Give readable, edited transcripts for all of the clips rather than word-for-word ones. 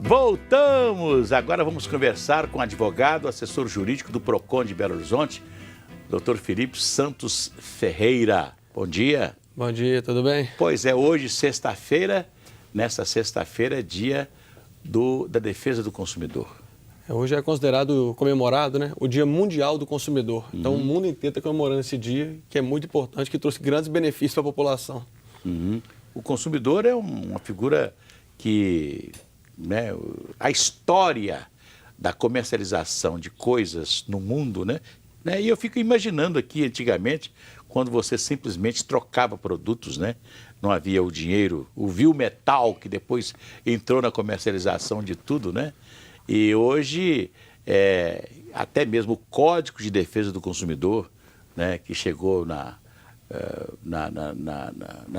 Voltamos! Agora vamos conversar com o advogado, assessor jurídico do PROCON de Belo Horizonte, Dr. Felipe Santos Ferreira. Bom dia. Bom dia, tudo bem? Pois é, hoje, sexta-feira, nesta sexta-feira é dia da defesa do consumidor. Hoje é considerado, comemorado, né, o Dia Mundial do Consumidor. Então, o mundo inteiro está comemorando esse dia, que é muito importante, que trouxe grandes benefícios para a população. O consumidor é uma figura que, né, a história da comercialização de coisas no mundo, né, e eu fico imaginando aqui, antigamente, quando você simplesmente trocava produtos, né, não havia o dinheiro, o vil metal, que depois entrou na comercialização de tudo, né, e hoje, até mesmo o Código de Defesa do Consumidor, né, que chegou na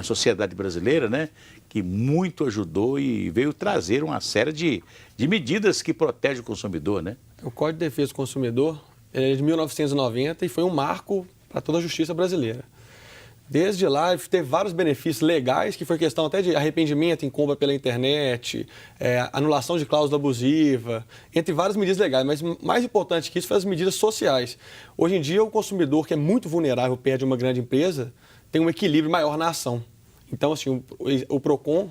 sociedade brasileira, né, que muito ajudou e veio trazer uma série de medidas que protegem o consumidor, né? O Código de Defesa do Consumidor é de 1990 e foi um marco para toda a justiça brasileira. Desde lá, teve vários benefícios legais, que foi questão até de arrependimento em compra pela internet, anulação de cláusula abusiva, entre várias medidas legais. Mas mais importante que isso foi as medidas sociais. Hoje em dia, o consumidor, que é muito vulnerável perto de uma grande empresa, tem um equilíbrio maior na ação. Então, assim, o PROCON,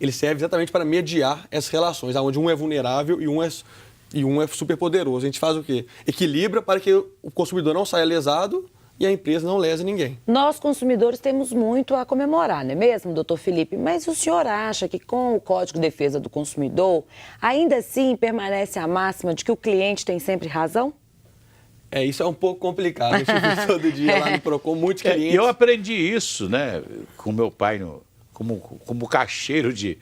ele serve exatamente para mediar essas relações, onde um é vulnerável e um é super poderoso. A gente faz o quê? Equilibra para que o consumidor não saia lesado e a empresa não lesa ninguém. Nós, consumidores, temos muito a comemorar, não é mesmo, doutor Felipe? Mas o senhor acha que com o Código de Defesa do Consumidor, ainda assim permanece a máxima de que o cliente tem sempre razão? Isso é um pouco complicado. Eu fico todo dia lá no PROCON, muitos clientes... Eu aprendi isso, né, com meu pai, como caixeiro de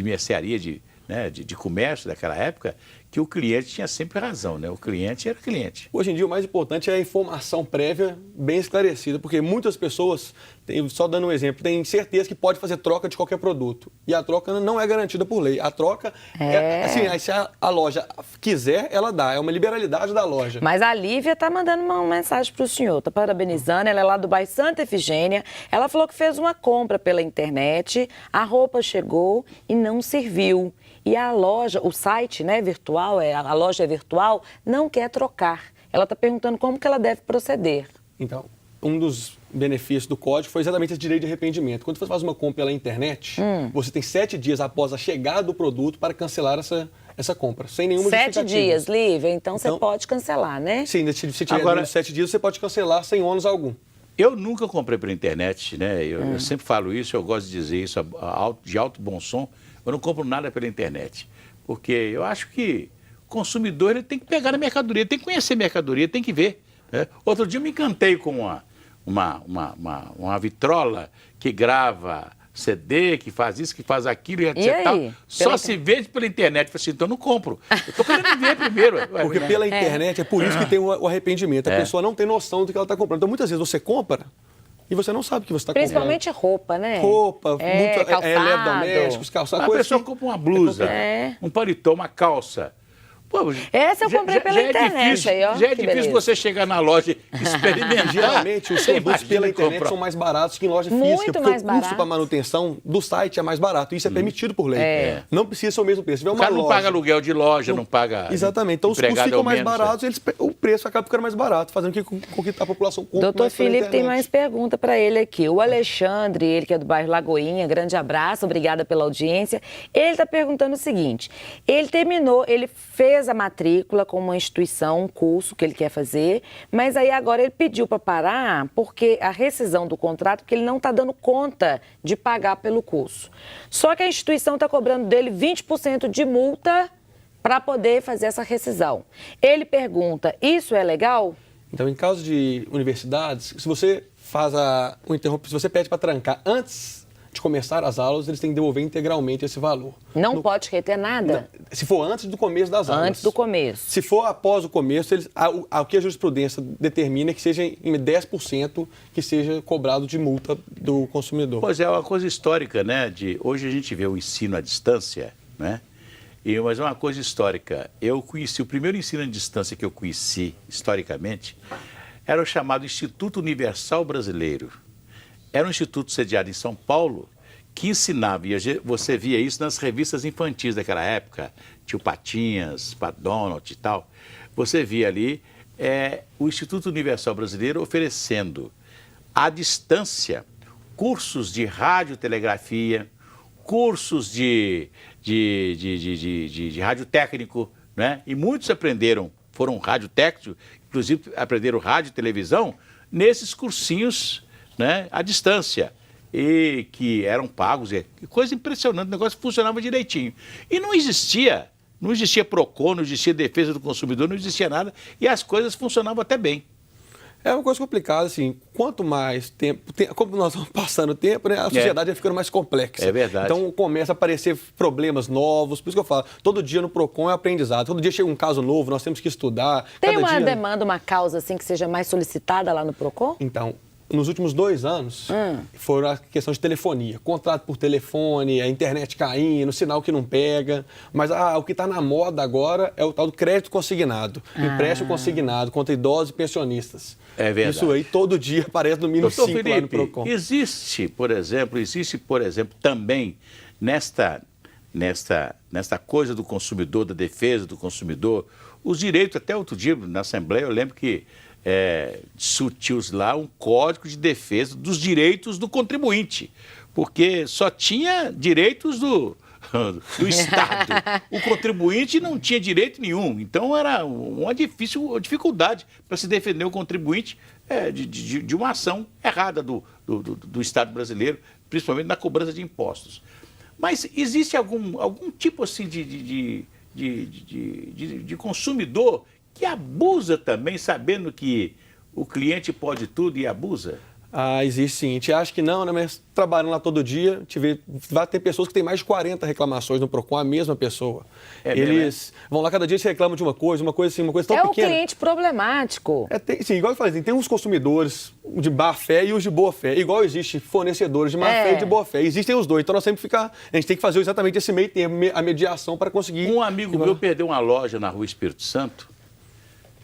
mercearia, de comércio daquela época, que o cliente tinha sempre razão, né? O cliente era cliente. Hoje em dia, o mais importante é a informação prévia bem esclarecida, porque muitas pessoas, só dando um exemplo, têm certeza que pode fazer troca de qualquer produto. E a troca não é garantida por lei. A troca, assim, se a loja quiser, ela dá. É uma liberalidade da loja. Mas a Lívia está mandando uma mensagem para o senhor, está parabenizando. Ela é lá do bairro Santa Efigênia. Ela falou que fez uma compra pela internet, a roupa chegou e não serviu. E a loja, o site, né, virtual, a loja é virtual, não quer trocar. Ela está perguntando como que ela deve proceder. Então, um dos benefícios do código foi exatamente esse direito de arrependimento. Quando você faz uma compra pela internet, você tem 7 dias após a chegada do produto para cancelar essa compra, sem nenhuma justificativa. 7 dias, Lívia, então você pode cancelar, né? Sim, se tiver 7 dias, você pode cancelar sem ônus algum. Eu nunca comprei pela internet, né? Eu sempre falo isso, eu gosto de dizer isso de alto bom som. Eu não compro nada pela internet, porque eu acho que o consumidor ele tem que pegar a mercadoria, tem que conhecer a mercadoria, tem que ver. Né? Outro dia eu me encantei com uma vitrola que grava CD, que faz isso, que faz aquilo, e etc. Tal. Só se vende pela internet. Eu falei assim, então eu não compro. Eu estou querendo ver primeiro. Porque pela internet é por isso que tem o arrependimento. A pessoa não tem noção do que ela está comprando. Então muitas vezes você compra e você não sabe o que você está comprando. Principalmente roupa, né? Roupa, calçado. Eletrodomésticos, calçados. A pessoa compra uma blusa, um paletó, uma calça. Pô, essa eu comprei pela internet. Aí, ó, já é difícil você chegar na loja e experimentar. Geralmente, os produtos pela internet são mais baratos que em loja física, porque o custo para manutenção do site é mais barato. Isso é permitido por lei. Não precisa ser o mesmo preço. Se tiver uma o cara não paga aluguel de loja, não paga. Exatamente. Então, os custos ficam mais baratos, o preço acaba ficando mais barato, fazendo com que a população compre mais. Doutor Felipe tem mais pergunta para ele aqui. O Alexandre, ele que é do bairro Lagoinha, grande abraço, obrigada pela audiência. Ele está perguntando o seguinte: ele fez a matrícula com uma instituição, um curso que ele quer fazer, mas aí agora ele pediu para parar porque a rescisão do contrato, porque ele não está dando conta de pagar pelo curso. Só que a instituição está cobrando dele 20% de multa para poder fazer essa rescisão. Ele pergunta, isso é legal? Então, em caso de universidades, se você se você pede para trancar antes de começar as aulas, eles têm que devolver integralmente esse valor. Não pode reter nada? Não, se for antes do começo das aulas. Antes do começo. Se for após o começo, o que a jurisprudência determina é que seja em 10% que seja cobrado de multa do consumidor. Pois é, uma coisa histórica, né? Hoje a gente vê o ensino à distância, né? Mas é uma coisa histórica. O primeiro ensino à distância que eu conheci, historicamente, era o chamado Instituto Universal Brasileiro. Era um instituto sediado em São Paulo, que ensinava, e você via isso nas revistas infantis daquela época, Tio Patinhas, Pat Donald e tal, você via ali o Instituto Universal Brasileiro oferecendo à distância cursos de radiotelegrafia, cursos de radiotécnico, né? E muitos foram radiotécnicos, inclusive aprenderam rádio e televisão nesses cursinhos, né, à distância, e que eram pagos, coisa impressionante, o negócio funcionava direitinho. E não existia PROCON, não existia defesa do consumidor, não existia nada, e as coisas funcionavam até bem. É uma coisa complicada, assim, quanto mais tempo, como nós vamos passando o tempo, né, a sociedade vai ficando mais complexa. É verdade. Então começa a aparecer problemas novos, por isso que eu falo, todo dia no PROCON é aprendizado, todo dia chega um caso novo, nós temos que estudar. Tem uma demanda, uma causa assim que seja mais solicitada lá no PROCON? Então, nos últimos 2 anos, foram a questão de telefonia. Contrato por telefone, a internet caindo, sinal que não pega. Mas o que está na moda agora é o tal do crédito consignado. Empréstimo consignado contra idosos e pensionistas. É verdade. Isso aí todo dia aparece no mínimo 5 lá no PROCON. Existe, por exemplo, também nesta coisa do consumidor, da defesa do consumidor, os direitos, até outro dia na Assembleia, eu lembro que discutiu-se lá um código de defesa dos direitos do contribuinte, porque só tinha direitos do Estado. O contribuinte não tinha direito nenhum. Então era uma dificuldade para se defender o contribuinte de uma ação errada do Estado brasileiro, principalmente na cobrança de impostos. Mas existe algum tipo assim de consumidor que abusa também, sabendo que o cliente pode tudo e abusa? Existe sim. A gente acha que não, né? Mas trabalhando lá todo dia, vai ter pessoas que têm mais de 40 reclamações no PROCON, a mesma pessoa. Eles vão lá cada dia e se reclamam de uma coisa tão pequena. É um cliente problemático. Sim, igual eu falei, tem uns consumidores de má fé e os de boa fé. Igual existe fornecedores de má fé e de boa fé. Existem os dois. Então nós sempre a gente tem que fazer exatamente esse meio termo, a mediação para conseguir. Um amigo meu perdeu uma loja na Rua Espírito Santo,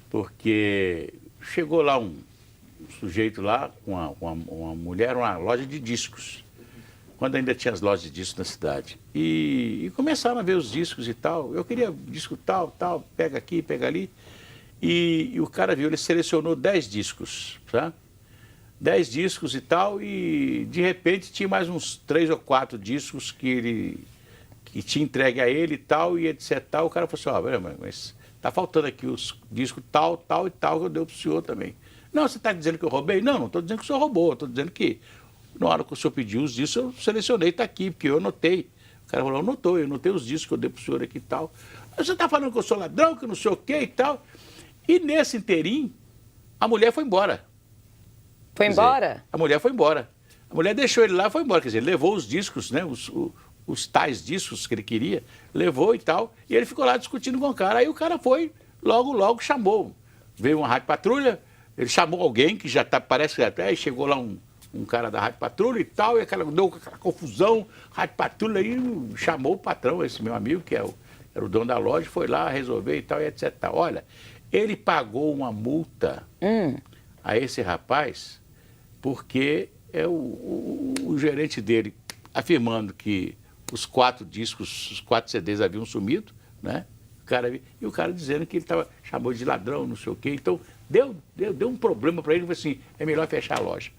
porque chegou lá um sujeito lá com uma mulher, uma loja de discos, quando ainda tinha as lojas de discos na cidade. E começaram a ver os discos e tal. Eu queria disco tal, pega aqui, pega ali. E o cara viu, ele selecionou 10 discos, sabe? 10 discos e tal, e de repente tinha mais uns 3 ou 4 discos que tinha entregue a ele e tal, e etc. Tal. O cara falou assim, mas tá faltando aqui os discos tal e tal que eu dei pro senhor também. Não, você está dizendo que eu roubei? Não estou dizendo que o senhor roubou. Estou dizendo que na hora que o senhor pediu os discos, eu selecionei, está aqui, porque eu anotei. O cara falou, eu anotei os discos que eu dei para o senhor aqui e tal. Você está falando que eu sou ladrão, que não sei o quê e tal. E nesse inteirinho, a mulher foi embora. Foi embora? A mulher foi embora. A mulher deixou ele lá e foi embora. Quer dizer, levou os discos, né, os tais discos que ele queria, levou e tal. E ele ficou lá discutindo com o cara. Aí o cara foi, logo chamou. Veio uma rádio patrulha. Ele chamou alguém que parece que até chegou lá um cara da Rádio Patrulha e tal, e deu aquela confusão, Rádio Patrulha aí chamou o patrão, esse meu amigo, que era o dono da loja, foi lá resolver e tal, e etc. Olha, ele pagou uma multa a esse rapaz, porque o gerente dele afirmando que os 4 discos, os 4 CDs haviam sumido, né? E o cara dizendo que ele chamou de ladrão, não sei o quê. Então, deu um problema para ele, ele falou assim, é melhor fechar a loja.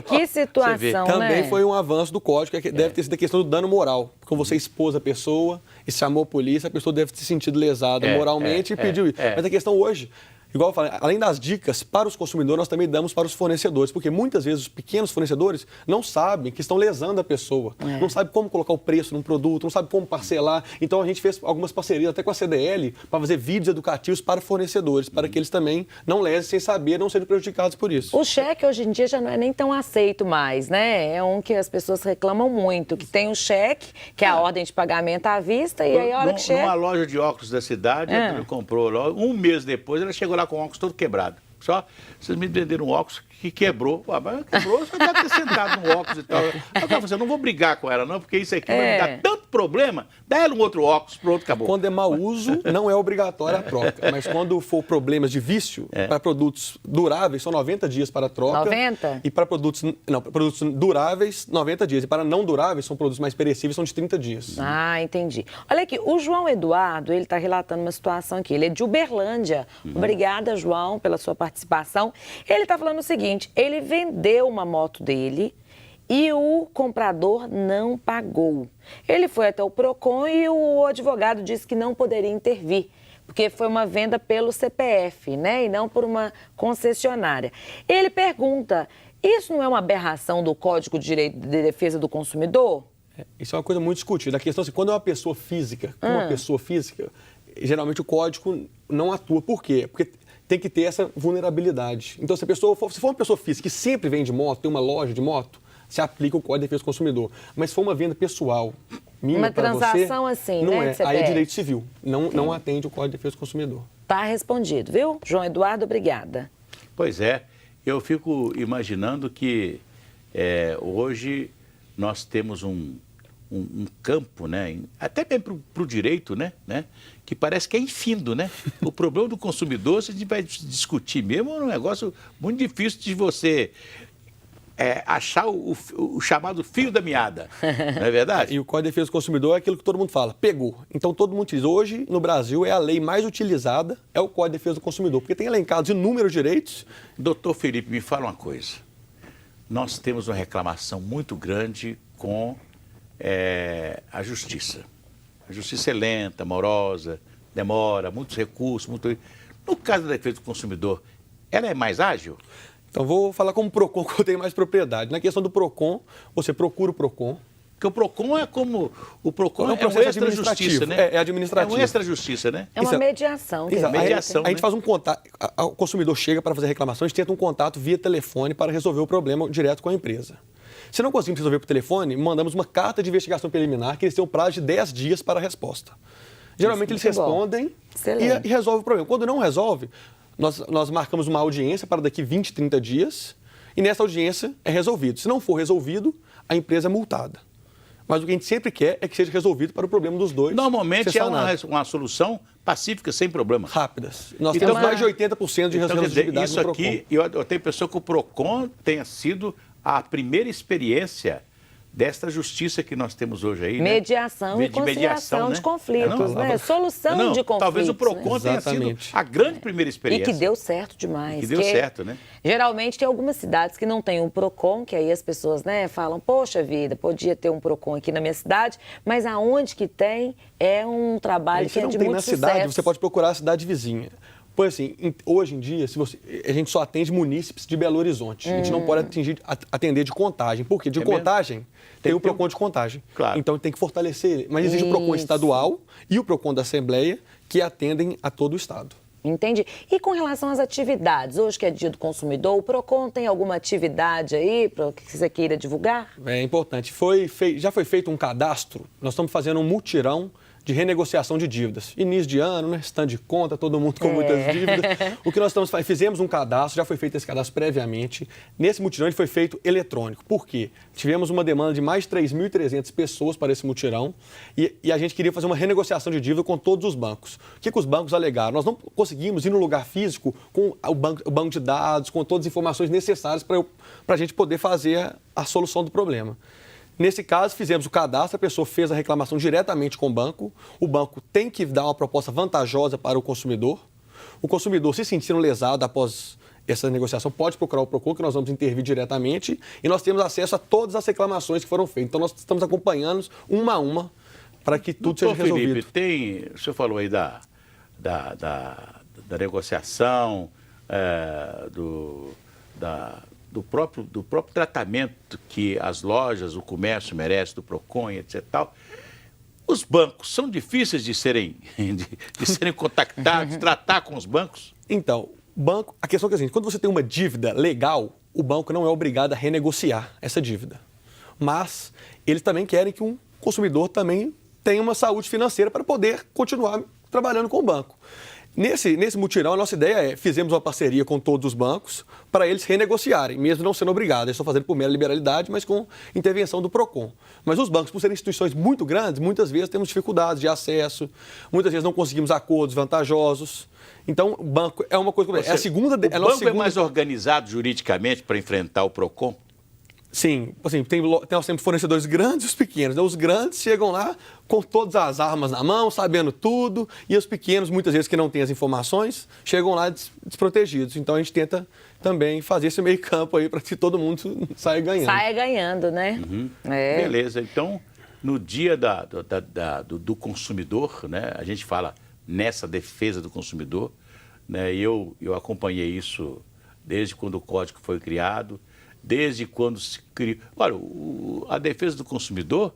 Que situação, né? Também foi um avanço do código, que deve ter sido a questão do dano moral. Porque você expôs a pessoa e chamou a polícia, a pessoa deve ter se sentido lesada moralmente e pediu isso. Mas a questão hoje, igual eu falei, além das dicas para os consumidores, nós também damos para os fornecedores, porque muitas vezes os pequenos fornecedores não sabem que estão lesando a pessoa, não sabem como colocar o preço num produto, não sabem como parcelar. Então a gente fez algumas parcerias até com a CDL para fazer vídeos educativos para fornecedores, para que eles também não lesem sem saber, não sejam prejudicados por isso. O cheque hoje em dia já não é nem tão aceito mais, né? É um que as pessoas reclamam muito, que tem o cheque, que é a ordem de pagamento à vista, e aí a hora que chega... Numa loja de óculos da cidade, ele comprou, um mês depois, ela chegou lá com o óculos todo quebrado. Só, vocês me venderam um óculos que quebrou. Mas quebrou, você deve ter sentado no óculos e tal. Eu não vou brigar com ela, não, porque isso aqui vai me dar tanto problema, dá ela um outro óculos, pronto, acabou. Quando é mau uso, não é obrigatória a troca. Mas quando for problemas de vício, para produtos duráveis, são 90 dias para a troca. 90? E para produtos duráveis, 90 dias. E para não duráveis, são produtos mais perecíveis, são de 30 dias. Ah, entendi. Olha aqui, o João Eduardo, ele está relatando uma situação aqui. Ele é de Uberlândia. Obrigada, João, pela sua participação. Ele está falando o seguinte, ele vendeu uma moto dele e o comprador não pagou. Ele foi até o PROCON e o advogado disse que não poderia intervir, porque foi uma venda pelo CPF, né, e não por uma concessionária. Ele pergunta, isso não é uma aberração do Código de Direito de Defesa do Consumidor? Isso é uma coisa muito discutida. A questão é assim, quando é uma pessoa física, geralmente o código não atua. Por quê? Porque tem que ter essa vulnerabilidade. Então, se for uma pessoa física que sempre vende moto, tem uma loja de moto, se aplica o Código de Defesa do Consumidor. Mas se for uma venda pessoal, minha para você... Uma transação assim, não né? É. Aí é direito civil. Não atende o Código de Defesa do Consumidor. Tá respondido, viu? João Eduardo, obrigada. Pois é. Eu fico imaginando que hoje nós temos um campo, né, até mesmo para o direito, né, que parece que é infindo, né? O problema do consumidor, se a gente vai discutir mesmo, é um negócio muito difícil de você achar o chamado fio da meada, não é verdade? E o Código de Defesa do Consumidor é aquilo que todo mundo fala, pegou. Então todo mundo utiliza. Hoje, no Brasil, é a lei mais utilizada, é o Código de Defesa do Consumidor, porque tem elencados inúmeros direitos. Doutor Felipe, me fala uma coisa. Nós temos uma reclamação muito grande com a justiça. A justiça é lenta, morosa, demora, muitos recursos. No caso da defesa do consumidor, ela é mais ágil? Então, vou falar como PROCON, que eu tenho mais propriedade. Na questão do PROCON, você procura o PROCON. Porque o PROCON é como... O PROCON é um processo extra-justiça, né? É administrativo. É um extra-justiça, né? É uma mediação. Exato. Mediação, a gente faz um contato, o consumidor chega para fazer reclamação, a gente tenta um contato via telefone para resolver o problema direto com a empresa. Se não conseguimos resolver por telefone, mandamos uma carta de investigação preliminar, que eles têm um prazo de 10 dias para a resposta. Geralmente eles respondem e resolvem o problema. Quando não resolve, nós marcamos uma audiência para daqui 20, 30 dias e nessa audiência é resolvido. Se não for resolvido, a empresa é multada. Mas o que a gente sempre quer é que seja resolvido para o problema dos dois. Normalmente é uma solução pacífica, sem problema. Rápidas. Nós temos mais de 80% de resolutividade no PROCON. Isso aqui, eu tenho pessoa que o PROCON tenha sido a primeira experiência desta justiça que nós temos hoje aí, mediação, né? E conciliação de conflitos, né? Solução de conflitos. Talvez o PROCON tenha sido a grande primeira experiência. E que deu certo demais. Que deu certo, né? Geralmente tem algumas cidades que não têm um PROCON, que aí as pessoas, né, falam, poxa vida, podia ter um PROCON aqui na minha cidade, mas aonde que tem é um trabalho que é de muito sucesso. Se não tem na cidade, você pode procurar a cidade vizinha. Pois assim, hoje em dia, a gente só atende munícipes de Belo Horizonte. A gente não pode atender de Contagem. Por quê? De Contagem tem o PROCON de Contagem. Claro. Então tem que fortalecer ele. Mas existe o PROCON estadual e o PROCON da Assembleia que atendem a todo o Estado. Entendi. E com relação às atividades, hoje que é Dia do Consumidor, o PROCON tem alguma atividade aí que você queira divulgar? É importante. Já foi feito um cadastro, nós estamos fazendo um mutirão de renegociação de dívidas. Início de ano, né? Stand de conta, todo mundo com muitas dívidas. O que nós fizemos um cadastro, já foi feito esse cadastro previamente. Nesse mutirão ele foi feito eletrônico. Por quê? Tivemos uma demanda de mais de 3.300 pessoas para esse mutirão e a gente queria fazer uma renegociação de dívida com todos os bancos. O que os bancos alegaram? Nós não conseguimos ir no lugar físico com o banco de dados, com todas as informações necessárias para a gente poder fazer a solução do problema. Nesse caso, fizemos o cadastro, a pessoa fez a reclamação diretamente com o banco tem que dar uma proposta vantajosa para o consumidor se sentindo lesado após essa negociação, pode procurar o PROCON, que nós vamos intervir diretamente, e nós temos acesso a todas as reclamações que foram feitas. Então, nós estamos acompanhando uma a uma para que tudo seja resolvido. Felipe, o senhor falou aí da negociação, do próprio tratamento que as lojas, o comércio merece, do PROCON, etc. Tal. Os bancos são difíceis de serem contactados, tratar com os bancos? Então, a questão é que quando você tem uma dívida legal, o banco não é obrigado a renegociar essa dívida. Mas eles também querem que um consumidor também tenha uma saúde financeira para poder continuar trabalhando com o banco. Nesse mutirão, a nossa ideia fizemos uma parceria com todos os bancos para eles renegociarem, mesmo não sendo obrigados. Eles estão fazendo por mera liberalidade, mas com intervenção do PROCON. Mas os bancos, por serem instituições muito grandes, muitas vezes temos dificuldades de acesso, muitas vezes não conseguimos acordos vantajosos. Então, o banco é uma coisa... Seja, a segunda, o banco é mais organizado juridicamente para enfrentar o PROCON? Sim, assim, nós temos fornecedores grandes e os pequenos. Né? Os grandes chegam lá com todas as armas na mão, sabendo tudo, e os pequenos, muitas vezes que não têm as informações, chegam lá desprotegidos. Então a gente tenta também fazer esse meio campo aí para que todo mundo saia ganhando. Saia ganhando, né? Uhum. É. Beleza, então no dia do consumidor, né, a gente fala nessa defesa do consumidor, né, e eu acompanhei isso desde quando o código foi criado, desde quando se criou. Olha, a defesa do consumidor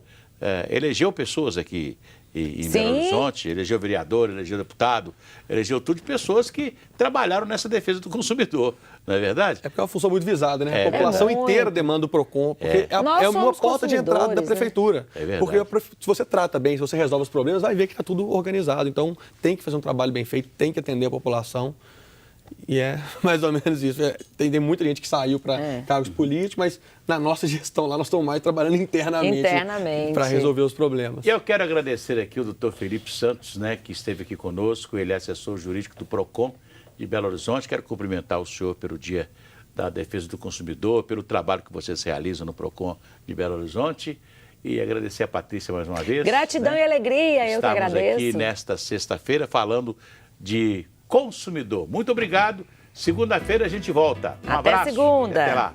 elegeu pessoas aqui em Belo Horizonte, elegeu vereador, elegeu deputado, elegeu tudo de pessoas que trabalharam nessa defesa do consumidor, não é verdade? É porque é uma função muito visada, né? A população inteira demanda o PROCON, porque é uma porta de entrada da prefeitura. Né? É verdade. Porque se você trata bem, se você resolve os problemas, vai ver que está tudo organizado. Então, tem que fazer um trabalho bem feito, tem que atender a população. E é mais ou menos isso. Tem muita gente que saiu para cargos políticos, mas na nossa gestão lá nós estamos mais trabalhando internamente para resolver os problemas. E eu quero agradecer aqui o doutor Felipe Santos, né, que esteve aqui conosco. Ele é assessor jurídico do PROCON de Belo Horizonte. Quero cumprimentar o senhor pelo Dia da Defesa do Consumidor, pelo trabalho que vocês realizam no PROCON de Belo Horizonte. E agradecer a Patrícia mais uma vez. Gratidão, né? E alegria, eu que agradeço. Estamos aqui nesta sexta-feira falando de consumidor. Muito obrigado. Segunda-feira a gente volta. Um abraço. Até segunda. E até lá.